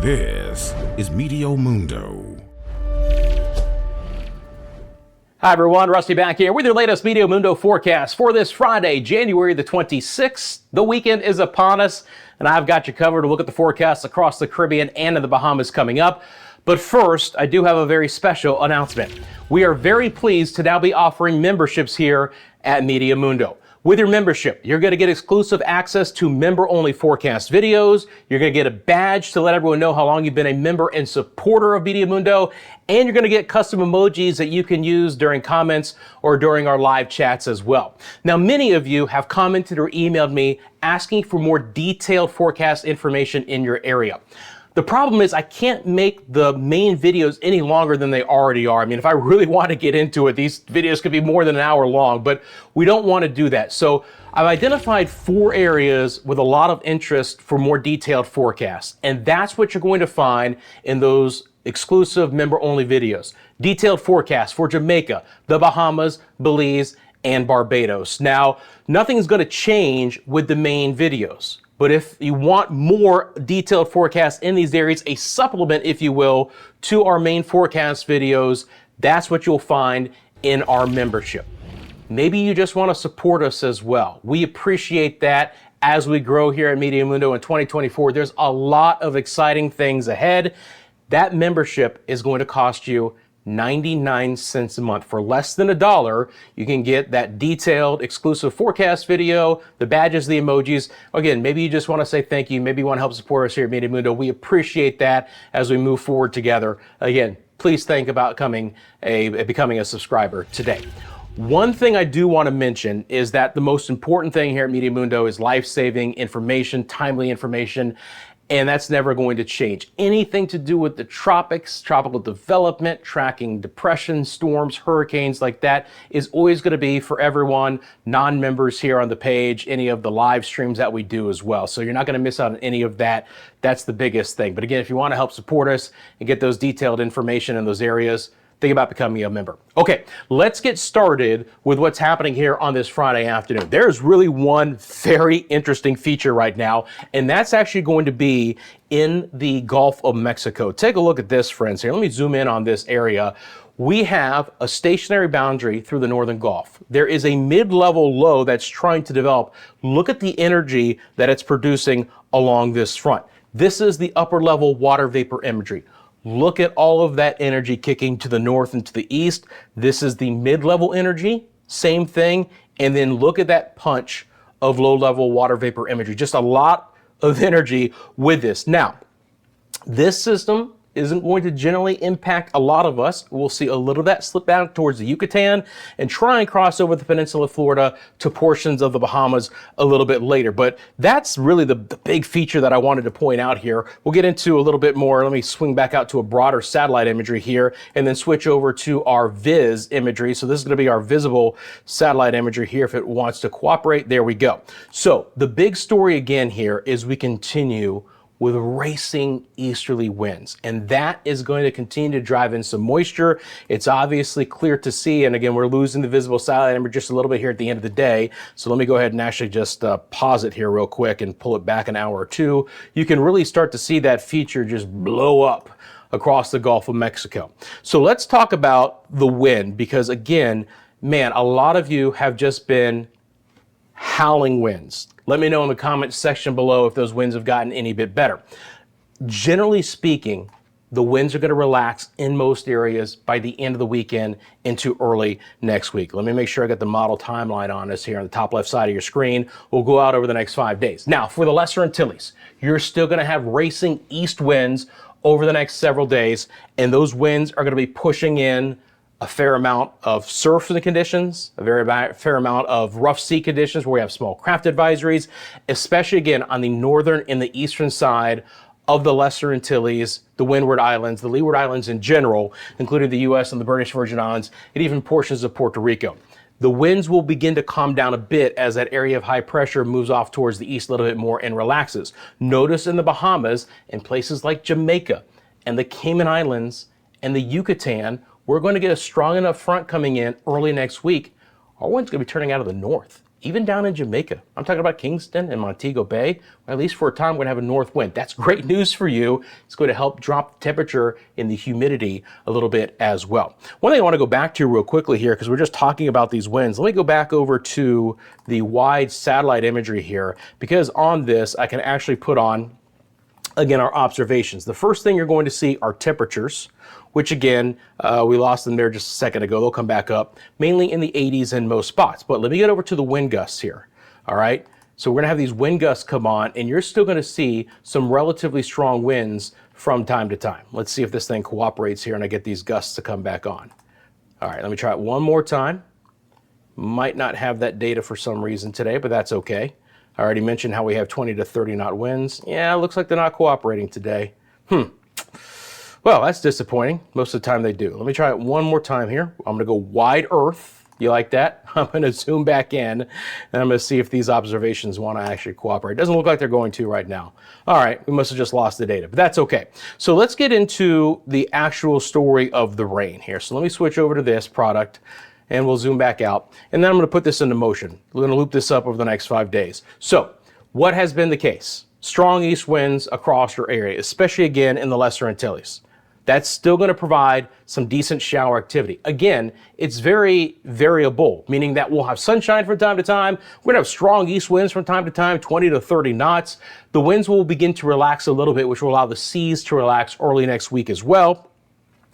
This is Meteo Mundo. Hi everyone, Rusty back here with your latest Meteo Mundo forecast for this Friday, January the 26th. The weekend is upon us, and I've got you covered to look at the forecasts across the Caribbean and in the Bahamas coming up. But first, I do have a very special announcement. We are very pleased to now be offering memberships here at Meteo Mundo. With your membership, you're going to get exclusive access to member-only forecast videos. You're going to get a badge to let everyone know how long you've been a member and supporter of Meteo Mundo. And you're going to get custom emojis that you can use during comments or during our live chats as well. Now, many of you have commented or emailed me asking for more detailed forecast information in your area. The problem is I can't make the main videos any longer than they already are. I mean, if I really want to get into it, these videos could be more than an hour long, but we don't want to do that. So I've identified 4 areas with a lot of interest for more detailed forecasts. And that's what you're going to find in those exclusive member-only videos. Detailed forecasts for Jamaica, the Bahamas, Belize, and Barbados. Now, nothing's going to change with the main videos. But if you want more detailed forecasts in these areas, a supplement, if you will, to our main forecast videos, that's what you'll find in our membership. Maybe you just want to support us as well. We appreciate that as we grow here at Meteo Mundo in 2024. There's a lot of exciting things ahead. That membership is going to cost you 99 cents a month. For less than $1, you can get that detailed exclusive forecast video, the badges, the emojis. Again, maybe you just want to say thank you. Maybe you want to help support us here at Meteo Mundo. We appreciate that as we move forward together. Again, please think about becoming a subscriber today. One thing I do want to mention is that the most important thing here at Meteo Mundo is life-saving information, timely information. And that's never going to change. Anything to do with the tropics, tropical development, tracking depression, storms, hurricanes like that is always going to be for everyone, non-members here on the page, any of the live streams that we do as well. So you're not going to miss out on any of that. That's the biggest thing. But again, if you want to help support us and get those detailed information in those areas, think about becoming a member. Okay, let's get started with what's happening here on this Friday afternoon. There's really one very interesting feature right now, and that's actually going to be in the Gulf of Mexico. Take a look at this, friends, here. Let me zoom in on this area. We have a stationary boundary through the northern Gulf. There is a mid-level low that's trying to develop. Look at the energy that it's producing along this front. This is the upper level water vapor imagery. Look at all of that energy kicking to the north and to the east. This is the mid-level energy, same thing. And then look at that punch of low-level water vapor imagery. Just a lot of energy with this. Now, this system isn't going to generally impact a lot of us. We'll see a little of that slip down towards the Yucatan and try and cross over the peninsula of Florida to portions of the Bahamas a little bit later. But that's really the big feature that I wanted to point out here. We'll get into a little bit more. Let me swing back out to a broader satellite imagery here and then switch over to our viz imagery. So this is going to be our visible satellite imagery here if it wants to cooperate. There we go. So the big story again here is we continue with racing easterly winds. And that is going to continue to drive in some moisture. It's obviously clear to see. And again, we're losing the visible satellite image just a little bit here at the end of the day. So let me go ahead and actually just pause it here real quick and pull it back an hour or two. You can really start to see that feature just blow up across the Gulf of Mexico. So let's talk about the wind, because again, man, a lot of you have just been howling winds. Let me know in the comments section below if those winds have gotten any bit better. Generally speaking, the winds are going to relax in most areas by the end of the weekend into early next week. Let me make sure I got the model timeline on this here on the top left side of your screen. We'll go out over the next 5 days. Now, for the Lesser Antilles, you're still going to have racing east winds over the next several days, and those winds are going to be pushing in a fair amount of surfing conditions, a fair amount of rough sea conditions where we have small craft advisories, especially again on the northern and the eastern side of the Lesser Antilles, the Windward Islands, the Leeward Islands in general, including the U.S. and the British Virgin Islands, and even portions of Puerto Rico. The winds will begin to calm down a bit as that area of high pressure moves off towards the east a little bit more and relaxes. Notice in the Bahamas and places like Jamaica and the Cayman Islands and the Yucatan, we're going to get a strong enough front coming in early next week. Our wind's going to be turning out of the north. even down in Jamaica. I'm talking about Kingston and Montego Bay. At least for a time, we're gonna have a north wind. That's great news for you. It's going to help drop the temperature and the humidity a little bit as well. One thing I want to go back to real quickly here, because we're just talking about these winds. Let me go back over to the wide satellite imagery here, because on this, I can actually put on, again, our observations. The first thing you're going to see are temperatures, which again, we lost them there just a second ago. They'll come back up, mainly in the 80s in most spots. But let me get over to the wind gusts here, all right? So we're gonna have these wind gusts come on, and you're still gonna see some relatively strong winds from time to time. Let's see if this thing cooperates here and I get these gusts to come back on. All right, let me try it one more time. Might not have that data for some reason today, but that's okay. I already mentioned how we have 20 to 30 knot winds. Yeah, it looks like they're not cooperating today. Well, that's disappointing. Most of the time they do. Let me try it one more time here. I'm gonna go wide earth. You like that? I'm gonna zoom back in and I'm gonna see if these observations wanna actually cooperate. It doesn't look like they're going to right now. All right, we must have just lost the data, but that's okay. So let's get into the actual story of the rain here. So let me switch over to this product and we'll zoom back out. And then I'm gonna put this into motion. We're gonna loop this up over the next 5 days. So what has been the case? Strong east winds across your area, especially again in the Lesser Antilles. That's still going to provide some decent shower activity. Again, it's very variable, meaning that we'll have sunshine from time to time. We're going to have strong east winds from time to time, 20 to 30 knots. The winds will begin to relax a little bit, which will allow the seas to relax early next week as well.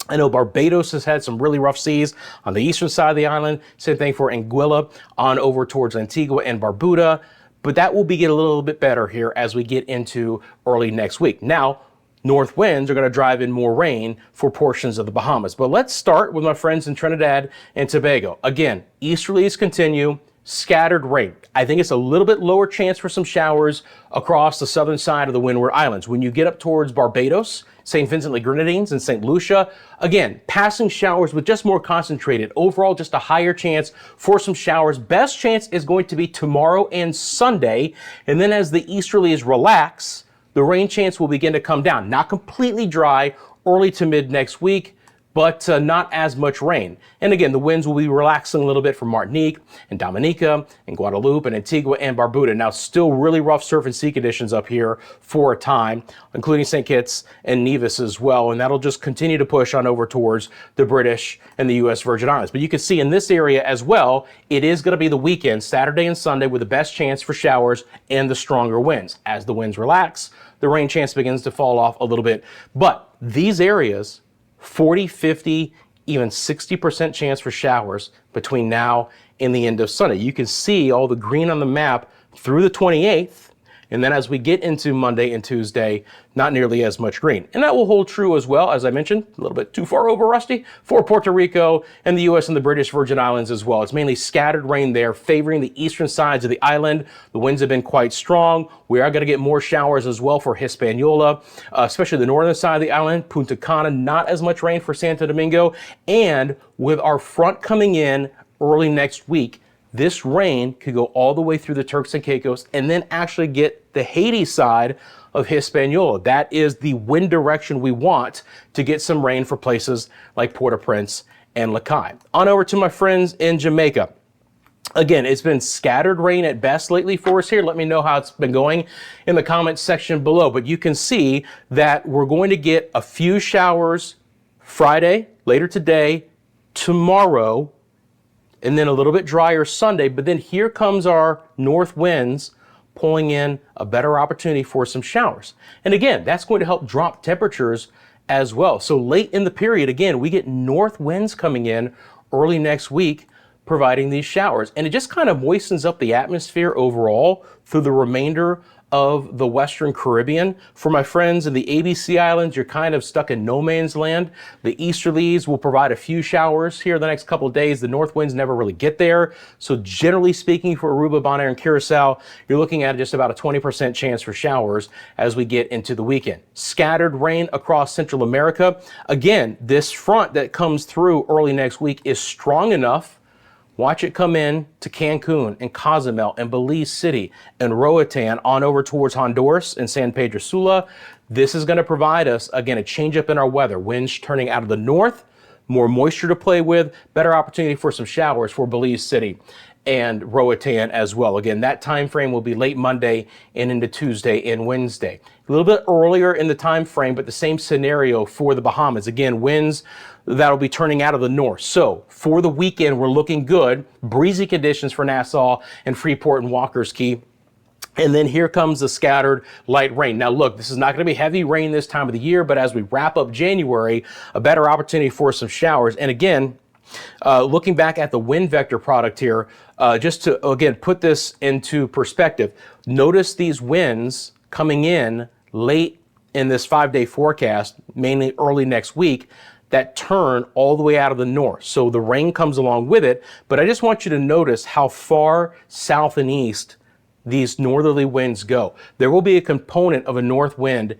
I know Barbados has had some really rough seas on the eastern side of the island. Same thing for Anguilla on over towards Antigua and Barbuda. But that will get a little bit better here as we get into early next week. Now, north winds are going to drive in more rain for portions of the Bahamas. But let's start with my friends in Trinidad and Tobago. Again, easterlies continue, scattered rain. I think it's a little bit lower chance for some showers across the southern side of the Windward Islands. When you get up towards Barbados, St. Vincent and Grenadines, and St. Lucia, again, passing showers but just more concentrated. Overall, just a higher chance for some showers. Best chance is going to be tomorrow and Sunday. And then as the easterlies relax, the rain chance will begin to come down. Not completely dry early to mid next week, but not as much rain. And again, the winds will be relaxing a little bit from Martinique and Dominica and Guadeloupe and Antigua and Barbuda. Now, still really rough surf and sea conditions up here for a time, including St. Kitts and Nevis as well. And that'll just continue to push on over towards the British and the U.S. Virgin Islands. But you can see in this area as well, it is going to be the weekend, Saturday and Sunday, with the best chance for showers and the stronger winds. As the winds relax, the rain chance begins to fall off a little bit. But these areas, 40, 50, even 60% chance for showers between now and the end of Sunday. You can see all the green on the map through the 28th. And then as we get into Monday and Tuesday, not nearly as much green. And that will hold true as well, as I mentioned, a little bit too far over, Rusty, for Puerto Rico and the U.S. and the British Virgin Islands as well. It's mainly scattered rain there, favoring the eastern sides of the island. The winds have been quite strong. We are going to get more showers as well for Hispaniola, especially the northern side of the island. Punta Cana, not as much rain for Santo Domingo. And with our front coming in early next week, this rain could go all the way through the Turks and Caicos and then actually get the Haiti side of Hispaniola. That is the wind direction we want to get some rain for places like Port-au-Prince and Lacaille. On over to my friends in Jamaica. Again, it's been scattered rain at best lately for us here. Let me know how it's been going in the comments section below. But you can see that we're going to get a few showers Friday, later today, tomorrow, and then a little bit drier Sunday. But then here comes our north winds pulling in a better opportunity for some showers. And again, that's going to help drop temperatures as well. So late in the period, again, we get north winds coming in early next week, providing these showers. And it just kind of moistens up the atmosphere overall through the remainder of the Western Caribbean. For my friends in the ABC Islands, you're kind of stuck in no man's land. The easterlies will provide a few showers here the next couple of days. The north winds never really get there. So generally speaking, for Aruba, Bonaire, and Curacao, you're looking at just about a 20% chance for showers as we get into the weekend. Scattered rain across Central America. Again, this front that comes through early next week is strong enough. Watch it come in to Cancun and Cozumel and Belize City and Roatan on over towards Honduras and San Pedro Sula. This is going to provide us, again, a change up in our weather. Winds turning out of the north, more moisture to play with, better opportunity for some showers for Belize City and Roatan as well. Again, that time frame will be late Monday and into Tuesday and Wednesday. A little bit earlier in the time frame, but the same scenario for the Bahamas. Again, winds that'll be turning out of the north. So for the weekend, we're looking good. Breezy conditions for Nassau and Freeport and Walker's Key. And then here comes the scattered light rain. Now look, this is not going to be heavy rain this time of the year, but as we wrap up January, a better opportunity for some showers. And again, looking back at the wind vector product here, just to, again, put this into perspective, notice these winds coming in late in this 5-day forecast, mainly early next week, that turn all the way out of the north. So the rain comes along with it, but I just want you to notice how far south and east these northerly winds go. There will be a component of a north wind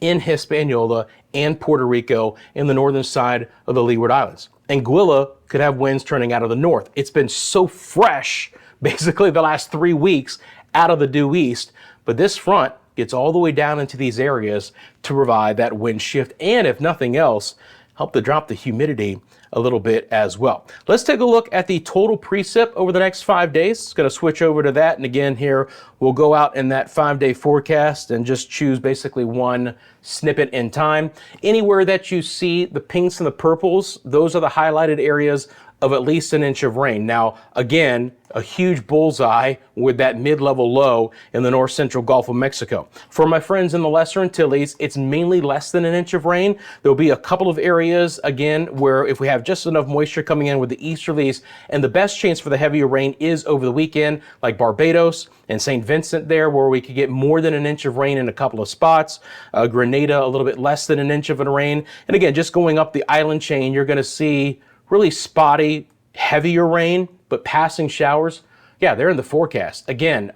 in Hispaniola and Puerto Rico in the northern side of the Leeward Islands. Anguilla could have winds turning out of the north. It's been so fresh, basically the last 3 weeks, out of the due east, but this front gets all the way down into these areas to provide that wind shift, and if nothing else, help to drop the humidity a little bit as well. Let's take a look at the total precip over the next 5 days. It's going to switch over to that. And again, here we'll go out in that 5-day forecast and just choose basically one snippet in time. Anywhere that you see the pinks and the purples, those are the highlighted areas of at least an inch of rain. Now, again, a huge bullseye with that mid-level low in the north central Gulf of Mexico. For my friends in the Lesser Antilles, it's mainly less than an inch of rain. There'll be a couple of areas, again, where if we have just enough moisture coming in with the easterlies, and the best chance for the heavier rain is over the weekend, like Barbados and St. Vincent there, where we could get more than an inch of rain in a couple of spots. Grenada, a little bit less than an inch of rain. And again, just going up the island chain, you're going to see really spotty, heavier rain, but passing showers. Yeah, they're in the forecast. Again,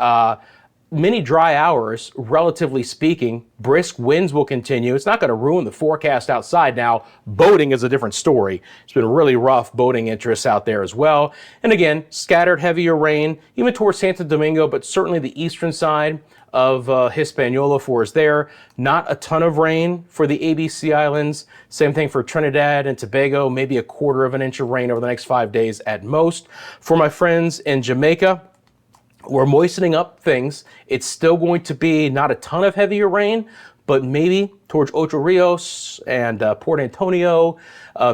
many dry hours, relatively speaking. Brisk winds will continue. It's not going to ruin the forecast outside. Now, boating is a different story. It's been really rough boating interests out there as well. And again, scattered heavier rain, even towards Santo Domingo, but certainly the eastern side of Hispaniola for us there. Not a ton of rain for the ABC Islands. Same thing for Trinidad and Tobago, maybe a quarter of an inch of rain over the next 5 days at most. For my friends in Jamaica, we're moistening up things. It's still going to be not a ton of heavier rain, but maybe towards Ocho Rios and Port Antonio,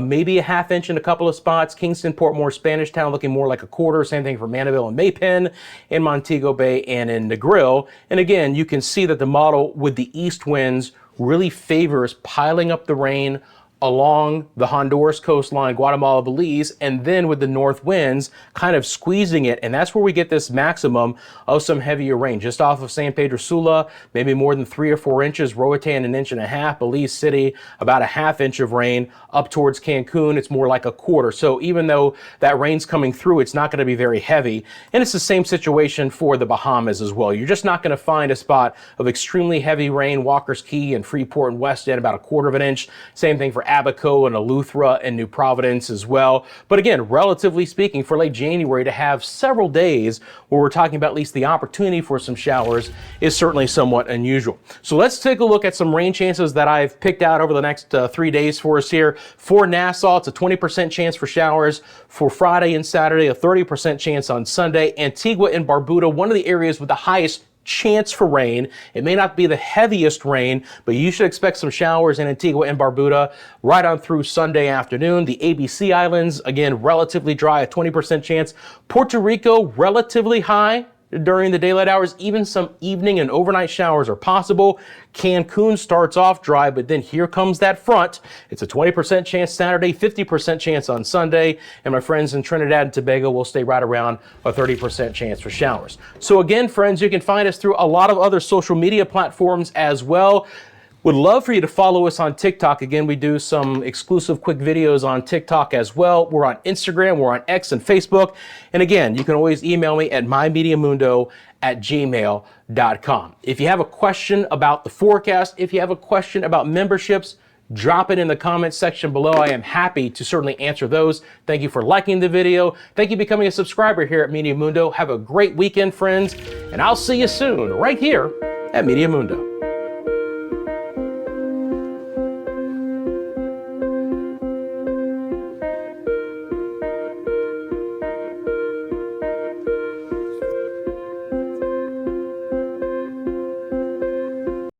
maybe a ½ inch in a couple of spots. Kingston, Portmore, Spanish Town looking more like a quarter. Same thing for Mandeville and Maypen, in Montego Bay and in Negril. And again, you can see that the model with the east winds really favors piling up the rain along the Honduras coastline, Guatemala, Belize, and then with the north winds kind of squeezing it. And that's where we get this maximum of some heavier rain. Just off of San Pedro Sula, maybe more than 3 or 4 inches. Roatan, 1.5 inches. Belize City, about a ½ inch of rain. Up towards Cancun, it's more like a quarter. So even though that rain's coming through, it's not going to be very heavy. And it's the same situation for the Bahamas as well. You're just not going to find a spot of extremely heavy rain. Walker's Key and Freeport and West End, about 1/4 inch. Same thing for Abaco and Eleuthera and New Providence as well. But again, relatively speaking, for late January to have several days where we're talking about at least the opportunity for some showers is certainly somewhat unusual. So let's take a look at some rain chances that I've picked out over the next 3 days for us here. For Nassau, it's a 20% chance for showers. For Friday and Saturday, a 30% chance on Sunday. Antigua and Barbuda, one of the areas with the highest chance for rain. It may not be the heaviest rain, but you should expect some showers in Antigua and Barbuda right on through Sunday afternoon. The ABC Islands, again, relatively dry, a 20% chance. Puerto Rico, relatively high during the daylight hours. Even some evening and overnight showers are possible. Cancun starts off dry, but then here comes that front. It's a 20% chance Saturday, 50% chance on Sunday, and my friends in Trinidad and Tobago will stay right around a 30% chance for showers. So again, friends, you can find us through a lot of other social media platforms as well. Would love for you to follow us on TikTok. Again, we do some exclusive quick videos on TikTok as well. We're on Instagram, we're on X and Facebook. And again, you can always email me at mymediamundo@gmail.com. If you have a question about the forecast, if you have a question about memberships, drop it in the comments section below. I am happy to certainly answer those. Thank you for liking the video. Thank you for becoming a subscriber here at Meteo Mundo. Have a great weekend, friends, and I'll see you soon right here at Meteo Mundo.